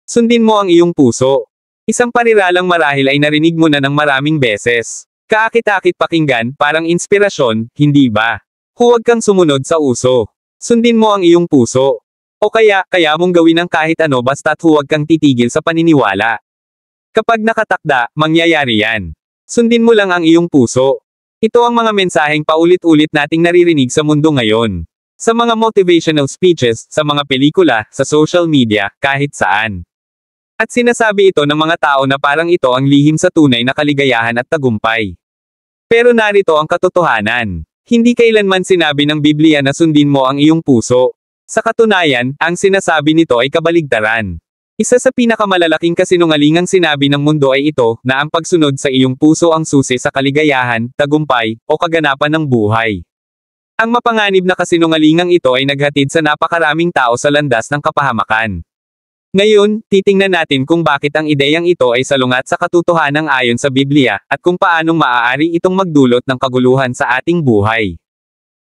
Sundin mo ang iyong puso. Isang pariralang marahil ay narinig mo na ng maraming beses. Kaakit-akit pakinggan, parang inspirasyon, hindi ba? Huwag kang sumunod sa uso. Sundin mo ang iyong puso. O kaya mong gawin ang kahit ano basta't huwag kang titigil sa paniniwala. Kapag nakatakda, mangyayari yan. Sundin mo lang ang iyong puso. Ito ang mga mensaheng paulit-ulit nating naririnig sa mundo ngayon. Sa mga motivational speeches, sa mga pelikula, sa social media, kahit saan. At sinasabi ito ng mga tao na parang ito ang lihim sa tunay na kaligayahan at tagumpay. Pero narito ang katotohanan. Hindi kailanman sinabi ng Biblia na sundin mo ang iyong puso. Sa katunayan, ang sinasabi nito ay kabaligtaran. Isa sa pinakamalalaking kasinungalingang sinabi ng mundo ay ito, na ang pagsunod sa iyong puso ang susi sa kaligayahan, tagumpay, o kaganapan ng buhay. Ang mapanganib na kasinungalingang ito ay naghatid sa napakaraming tao sa landas ng kapahamakan. Ngayon, titingnan natin kung bakit ang ideyang ito ay salungat sa katotohanan ayon sa Biblia, at kung paanong maaari itong magdulot ng kaguluhan sa ating buhay.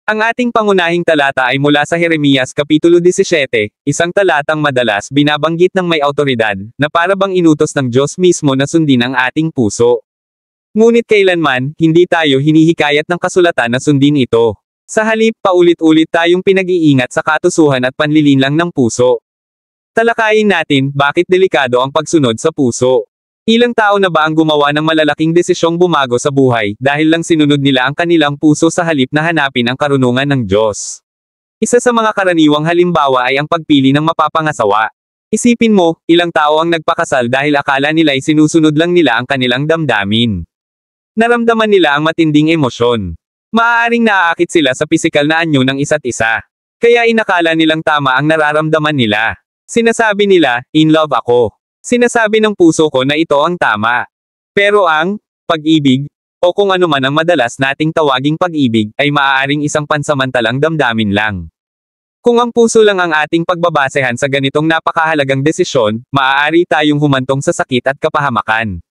Ang ating pangunahing talata ay mula sa Jeremias Kapitulo 17, isang talatang madalas binabanggit ng may awtoridad, na para bang inutos ng Diyos mismo na sundin ang ating puso. Ngunit kailanman, hindi tayo hinihikayat ng kasulatan na sundin ito. Sa halip, paulit-ulit tayong pinag-iingat sa katusuhan at panlilinlang ng puso. Talakayin natin, bakit delikado ang pagsunod sa puso. Ilang tao na ba ang gumawa ng malalaking desisyong bumago sa buhay, dahil lang sinunod nila ang kanilang puso sa halip na hanapin ang karunungan ng Diyos? Isa sa mga karaniwang halimbawa ay ang pagpili ng mapapangasawa. Isipin mo, ilang tao ang nagpakasal dahil akala nila ay sinusunod lang nila ang kanilang damdamin. Naramdaman nila ang matinding emosyon. Maaaring naaakit sila sa pisikal na anyo ng isa't isa. Kaya inakala nilang tama ang nararamdaman nila. Sinasabi nila, in love ako. Sinasabi ng puso ko na ito ang tama. Pero ang pag-ibig, o kung ano man ang madalas nating tawaging pag-ibig, ay maaaring isang pansamantalang damdamin lang. Kung ang puso lang ang ating pagbabasehan sa ganitong napakahalagang desisyon, maaari tayong humantong sa sakit at kapahamakan.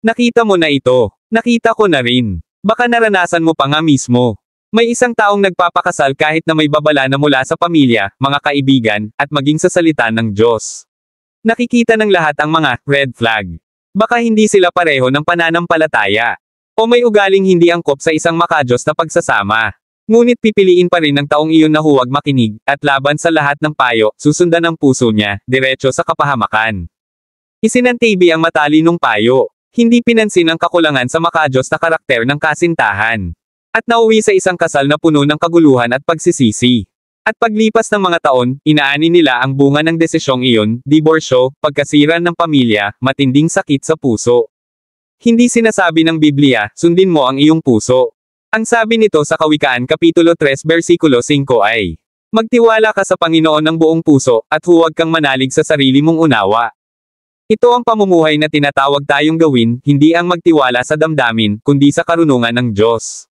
Nakita mo na ito. Nakita ko na rin. Baka naranasan mo pa nga mismo. May isang taong nagpapakasal kahit na may babala na mula sa pamilya, mga kaibigan, at maging sa salita ng Diyos. Nakikita ng lahat ang mga red flag. Baka hindi sila pareho ng pananampalataya. O may ugaling hindi angkop sa isang makadiyos na pagsasama. Ngunit pipiliin pa rin ng taong iyon na huwag makinig, at laban sa lahat ng payo, susundan ang puso niya, diretso sa kapahamakan. Isinantibi ang matalinong payo. Hindi pinansin ang kakulangan sa makadiyos na karakter ng kasintahan. At nauwi sa isang kasal na puno ng kaguluhan at pagsisisi. At paglipas ng mga taon, inaani nila ang bunga ng desisyong iyon, diborsyo, pagkasira ng pamilya, matinding sakit sa puso. Hindi sinasabi ng Biblia, sundin mo ang iyong puso. Ang sabi nito sa Kawikaan Kapitulo 3 versikulo 5 ay, magtiwala ka sa Panginoon ng buong puso, at huwag kang manalig sa sarili mong unawa. Ito ang pamumuhay na tinatawag tayong gawin, hindi ang magtiwala sa damdamin, kundi sa karunungan ng Diyos.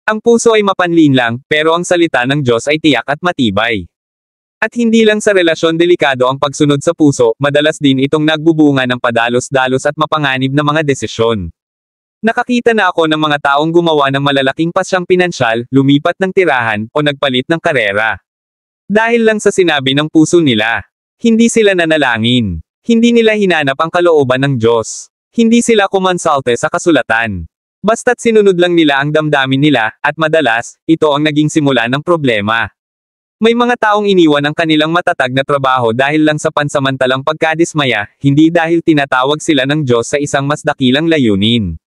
Ang puso ay mapanlinlang, pero ang salita ng Diyos ay tiyak at matibay. At hindi lang sa relasyon delikado ang pagsunod sa puso, madalas din itong nagbubunga ng padalos-dalos at mapanganib na mga desisyon. Nakakita na ako ng mga taong gumawa ng malalaking pasyang pinansyal, lumipat ng tirahan, o nagpalit ng karera. Dahil lang sa sinabi ng puso nila. Hindi sila nanalangin. Hindi nila hinanap ang kalooban ng Diyos. Hindi sila kumonsalte sa kasulatan. Basta't sinunod lang nila ang damdamin nila, at madalas, ito ang naging simula ng problema. May mga taong iniwan ang kanilang matatag na trabaho dahil lang sa pansamantalang pagkadismaya, hindi dahil tinatawag sila ng Diyos sa isang mas dakilang layunin.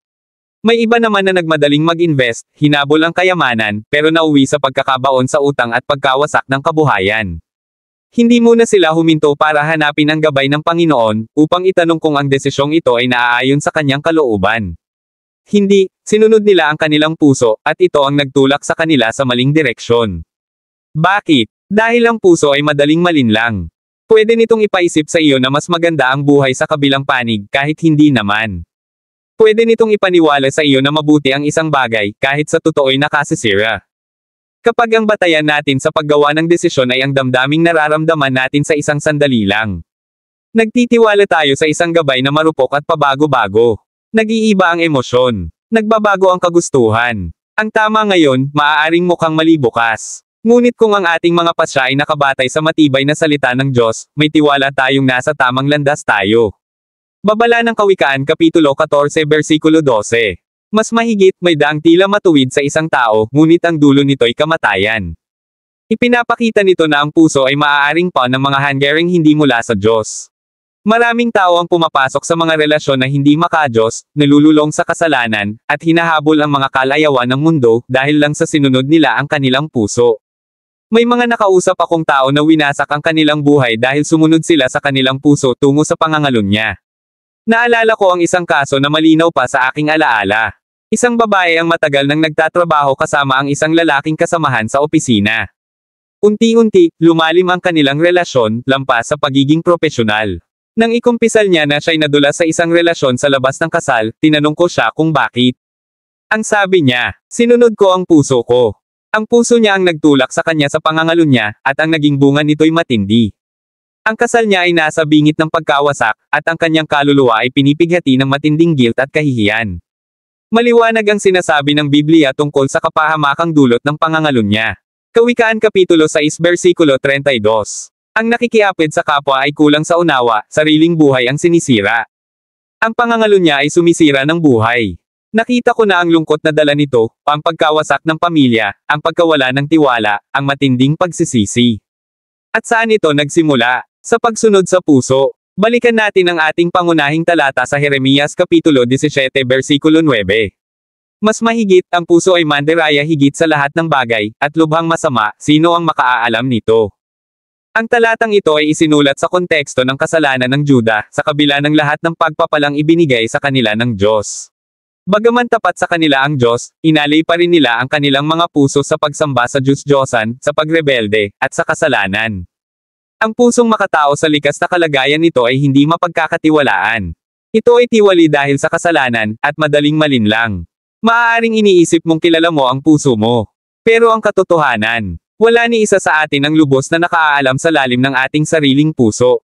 May iba naman na nagmadaling mag-invest, hinabol ang kayamanan, pero nauwi sa pagkakabaon sa utang at pagkawasak ng kabuhayan. Hindi muna sila huminto para hanapin ang gabay ng Panginoon, upang itanong kung ang desisyong ito ay naaayon sa kanyang kalooban. Hindi, sinunod nila ang kanilang puso, at ito ang nagtulak sa kanila sa maling direksyon. Bakit? Dahil ang puso ay madaling malinlang. Pwede nitong ipaisip sa iyo na mas maganda ang buhay sa kabilang panig, kahit hindi naman. Pwede nitong ipaniwala sa iyo na mabuti ang isang bagay, kahit sa totoo'y nakasisira. Kapag ang batayan natin sa paggawa ng desisyon ay ang damdaming nararamdaman natin sa isang sandali lang. Nagtitiwala tayo sa isang gabay na marupok at pabago-bago. Nag-iiba ang emosyon. Nagbabago ang kagustuhan. Ang tama ngayon, maaaring mukhang mali bukas. Ngunit kung ang ating mga pasya ay nakabatay sa matibay na salita ng Diyos, may tiwala tayong nasa tamang landas tayo. Babala ng Kawikaan Kapitulo 14 Versikulo 12. Mas mahigit, may daang tila matuwid sa isang tao, ngunit ang dulo nito'y kamatayan. Ipinapakita nito na ang puso ay maaaring pa ng mga hanggaring hindi mula sa Diyos. Maraming tao ang pumapasok sa mga relasyon na hindi maka-Diyos, nalululong sa kasalanan, at hinahabol ang mga kalayawan ng mundo, dahil lang sa sinunod nila ang kanilang puso. May mga nakausap akong tao na winasak ang kanilang buhay dahil sumunod sila sa kanilang puso tungo sa pangangalunya. Naalala ko ang isang kaso na malinaw pa sa aking alaala. Isang babae ang matagal nang nagtatrabaho kasama ang isang lalaking kasamahan sa opisina. Unti-unti, lumalim ang kanilang relasyon, lampas sa pagiging propesyonal. Nang ikumpisal niya na siya'y nadulas sa isang relasyon sa labas ng kasal, tinanong ko siya kung bakit. Ang sabi niya, sinunod ko ang puso ko. Ang puso niya ang nagtulak sa kanya sa pangangalunya, at ang naging bunga nito'y matindi. Ang kasal niya ay nasa bingit ng pagkawasak, at ang kanyang kaluluwa ay pinipighati ng matinding guilt at kahihiyan. Maliwanag ang sinasabi ng Biblia tungkol sa kapahamakang dulot ng pangangalunya. Kawikaan Kapitulo 6 Versikulo 32. Ang nakikiapid sa kapwa ay kulang sa unawa, sariling buhay ang sinisira. Ang pangangalunya ay sumisira ng buhay. Nakita ko na ang lungkot na dala nito, ang pagkawasak ng pamilya, ang pagkawala ng tiwala, ang matinding pagsisisi. At saan ito nagsimula? Sa pagsunod sa puso. Balikan natin ang ating pangunahing talata sa Jeremias Kapitulo 17 Versikulo 9. Mas mahigit, ang puso ay mandiraya higit sa lahat ng bagay, at lubhang masama, sino ang makaaalam nito? Ang talatang ito ay isinulat sa konteksto ng kasalanan ng Juda, sa kabila ng lahat ng pagpapalang ibinigay sa kanila ng Diyos. Bagaman tapat sa kanila ang Diyos, inalay pa rin nila ang kanilang mga puso sa pagsamba sa Diyos-Diyosan, sa pagrebelde, at sa kasalanan. Ang pusong makatao sa likas na kalagayan nito ay hindi mapagkakatiwalaan. Ito ay tiwali dahil sa kasalanan, at madaling malinlang. Maaaring iniisip mong kilala mo ang puso mo. Pero ang katotohanan, wala ni isa sa atin ang lubos na nakaalam sa lalim ng ating sariling puso.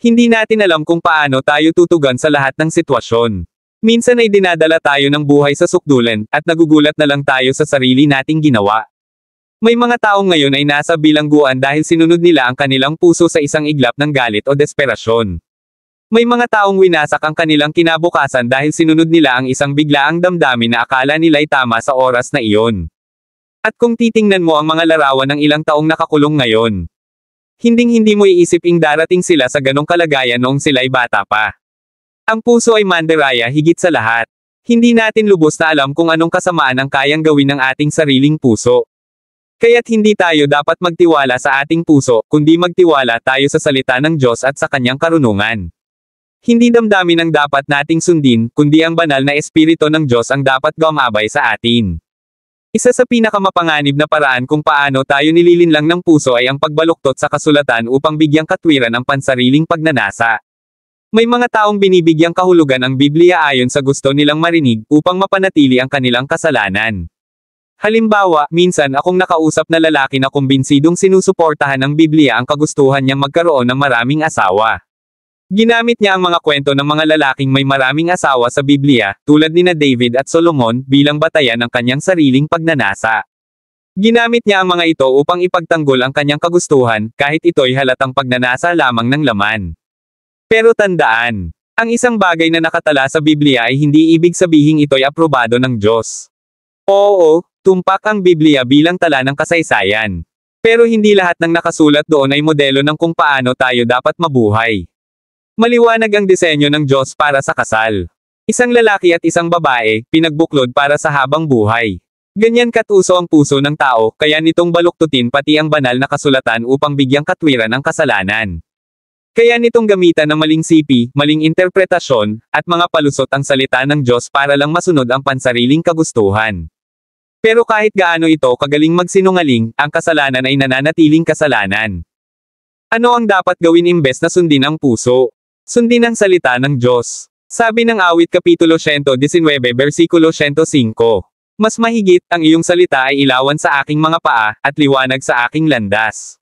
Hindi natin alam kung paano tayo tutugan sa lahat ng sitwasyon. Minsan ay dinadala tayo ng buhay sa sukdulan, at nagugulat na lang tayo sa sarili nating ginawa. May mga taong ngayon ay nasa bilangguan dahil sinunod nila ang kanilang puso sa isang iglap ng galit o desperasyon. May mga taong winasak ang kanilang kinabukasan dahil sinunod nila ang isang biglaang damdamin na akala nila'y tama sa oras na iyon. At kung titingnan mo ang mga larawan ng ilang taong nakakulong ngayon, hinding-hindi mo iisiping darating sila sa ganong kalagayan noong sila'y bata pa. Ang puso ay mandiraya higit sa lahat. Hindi natin lubos na alam kung anong kasamaan ang kayang gawin ng ating sariling puso. Kaya't hindi tayo dapat magtiwala sa ating puso, kundi magtiwala tayo sa salita ng Diyos at sa kanyang karunungan. Hindi damdamin ang dapat nating sundin, kundi ang banal na espiritu ng Diyos ang dapat gumabay sa atin. Isa sa pinakamapanganib na paraan kung paano tayo nililinlang ng puso ay ang pagbaluktot sa kasulatan upang bigyang katwiran ang pansariling pagnanasa. May mga taong binibigyang kahulugan ang Biblia ayon sa gusto nilang marinig upang mapanatili ang kanilang kasalanan. Halimbawa, minsan akong nakausap na lalaki na kumbinsidong sinusuportahan ng Biblia ang kagustuhan niyang magkaroon ng maraming asawa. Ginamit niya ang mga kwento ng mga lalaking may maraming asawa sa Biblia, tulad nina David at Solomon, bilang batayan ng kanyang sariling pagnanasa. Ginamit niya ang mga ito upang ipagtanggol ang kanyang kagustuhan, kahit ito'y halatang pagnanasa lamang ng laman. Pero tandaan, ang isang bagay na nakatala sa Biblia ay hindi ibig sabihing ito'y aprobado ng Diyos. Oo, tumpak ang Biblia bilang tala ng kasaysayan. Pero hindi lahat ng nakasulat doon ay modelo ng kung paano tayo dapat mabuhay. Maliwanag ang disenyo ng Diyos para sa kasal. Isang lalaki at isang babae, pinagbuklod para sa habang buhay. Ganyan katuso ang puso ng tao, kaya nitong baluktutin pati ang banal na kasulatan upang bigyang katwiran ang kasalanan. Kaya nitong gamitan ng maling sipi, maling interpretasyon, at mga palusot ang salita ng Diyos para lang masunod ang pansariling kagustuhan. Pero kahit gaano ito kagaling magsinungaling, ang kasalanan ay nananatiling kasalanan. Ano ang dapat gawin imbes na sundin ang puso? Sundin ang salita ng Diyos. Sabi ng Awit Kapitulo 119 Versikulo 105. Mas mahigit, ang iyong salita ay ilawan sa aking mga paa, at liwanag sa aking landas.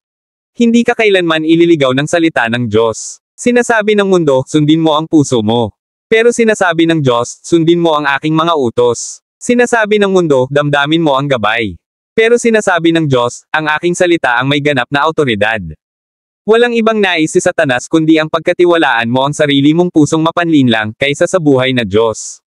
Hindi ka kailanman ililigaw ng salita ng Diyos. Sinasabi ng mundo, sundin mo ang puso mo. Pero sinasabi ng Diyos, sundin mo ang aking mga utos. Sinasabi ng mundo, damdamin mo ang gabay. Pero sinasabi ng Diyos, ang aking salita ang may ganap na awtoridad. Walang ibang nais si Satanas kundi ang pagkatiwalaan mo ang sarili mong pusong mapanlinlang kaysa sa buhay na Diyos.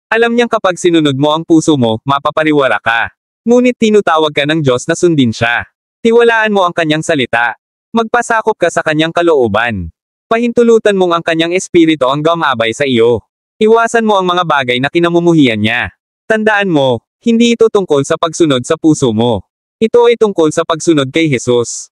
Alam niyang kapag sinunod mo ang puso mo, mapapariwara ka. Ngunit tinutawag ka ng Diyos na sundin siya. Tiwalaan mo ang kanyang salita. Magpasakop ka sa kanyang kalooban. Pahintulutan mong ang kanyang espiritu ang gumabay sa iyo. Iwasan mo ang mga bagay na kinamumuhian niya. Tandaan mo, hindi ito tungkol sa pagsunod sa puso mo. Ito ay tungkol sa pagsunod kay Jesus.